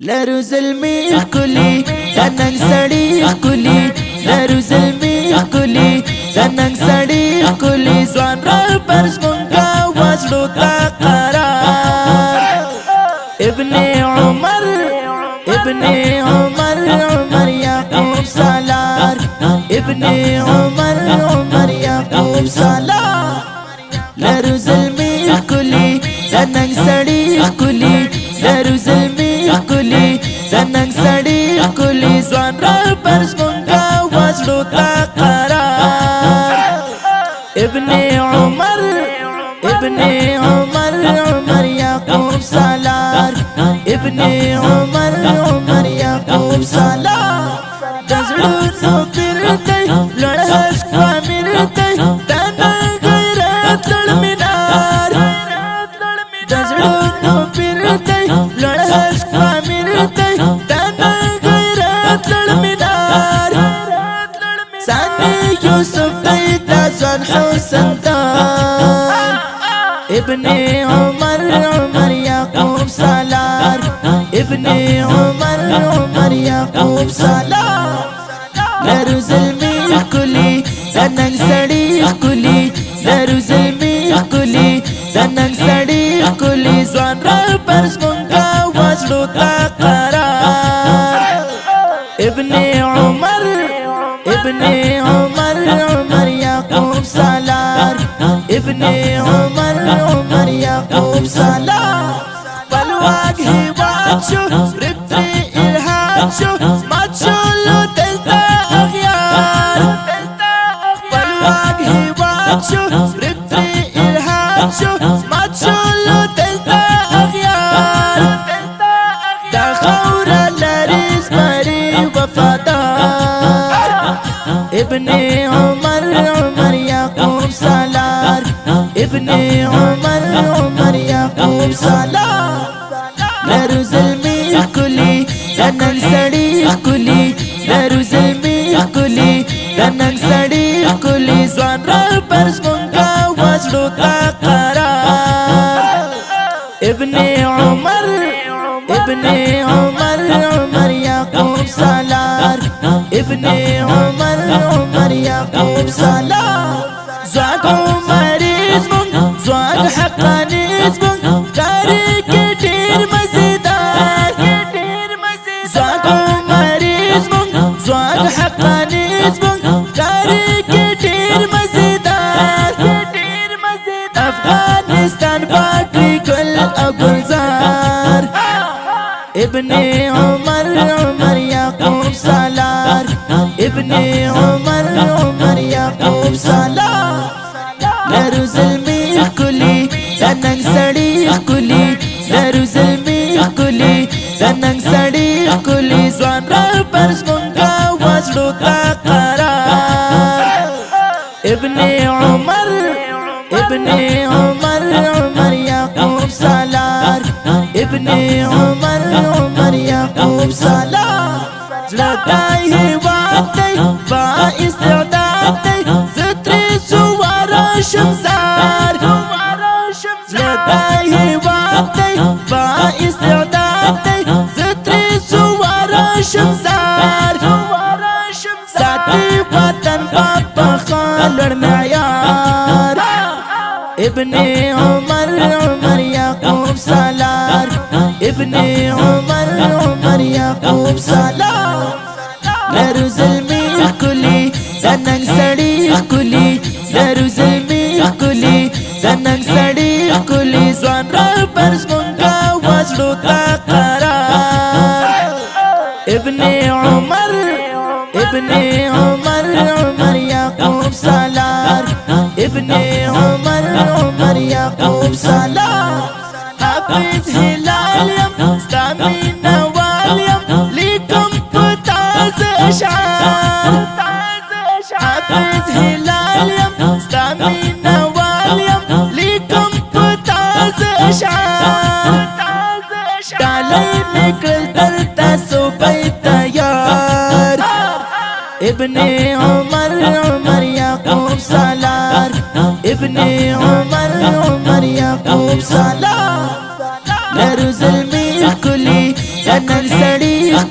لرو زلمی کلی دننګ سړی کلی لرو زلمی کلی دننګ سړی کلی ځوان را پرز مونږه وځلو تا قرار ابن عمر عمر یعقوب سالار ابن عمر یعقوب سالار لرو زلمی کلی دننګ سړی کلی لرو زلمی کلی دننګ سړی کلی ځوان را پرز مونږه وځلو تا قرار ابن عمر عمر یعقوب سالار ابن عمر یعقوب سالار دزړو نو پیرته لړهش کوامرته دنا غیرت لړمنار دزړو نو پیرته لړهش کوامرته دنا غیرت لړمنار سامي یوسف دیتا ځان حسن ابن عمر یعقوب سالار ابن عمر یعقوب سالار لرو زلمی کلی دننګ سړی کلی لرو زلمی کلی دننګ سړی کلی ځوان را پرز مونږه وځلو تا قرار ابن عمر یعقوب سالار ابن عمر یعقوب سالار بلواق هیواد شو ربطی الهام شو مات شلو دلتا اغیار بلواق هیواد شو ربطی الهام شو مات شلو دلتا اغیار دا خور لریز مری وفادار ابن عمر یعقوب سالار ابن عمر یعقوب سالار لرو زلمی کلی دننګ سړی کلی لرو زلمی کلی دننګ سړی کلی ځوان را پرز مونږه وځلو تا قرار ابن عمر یعقوب سالار ابن عمر یعقوب سالار ځوان مریض مونږ ځوان حقانیز مونږ کاری کې ډیر مزیدار ځوان مریض مونږ ځوان حقانیز مونږ کاری کې ډیر مزیدار افغانستان باقی ګل او گلزار ابن عمر یعقوب سالار ابن عمر یعقوب سالار لرو زلمی کلی دننګ سړی کلی لرو زلمی کلی دننګ سړی کلی ځوان را پرز مونږه وځلو تا قرار ابن عمر یعقوب سالار ابن عمر یعقوب سالار زړه هیواد دی با استعداد دی زتری سواره شمزار زړه هیواد دی با استعداد دی زتری سواره شمزار ساتي وطن په خالر معیار ابن عمر یعقوب سالار ابن عمر یعقوب سالار لرو زلمی کلی دننګ سړی کلی لرو زلمی کلی دننګ سړی کلی ځوان را پرز مونږه وځلو تا قرار ابن عمر یعقوب سالار ابن عمر یعقوب سالار حافظ هلال یم ستامین والیم لیکم پتاز اشعار حافظ هلال یم ستامین والیم لیکم پتاز اشعار ډالۍ میکړل تر تاسو بیت یار ابن عمر یعقوب سالار ابن عمر یعقوب سالار لرو زلمی کلی دننګ تاريخ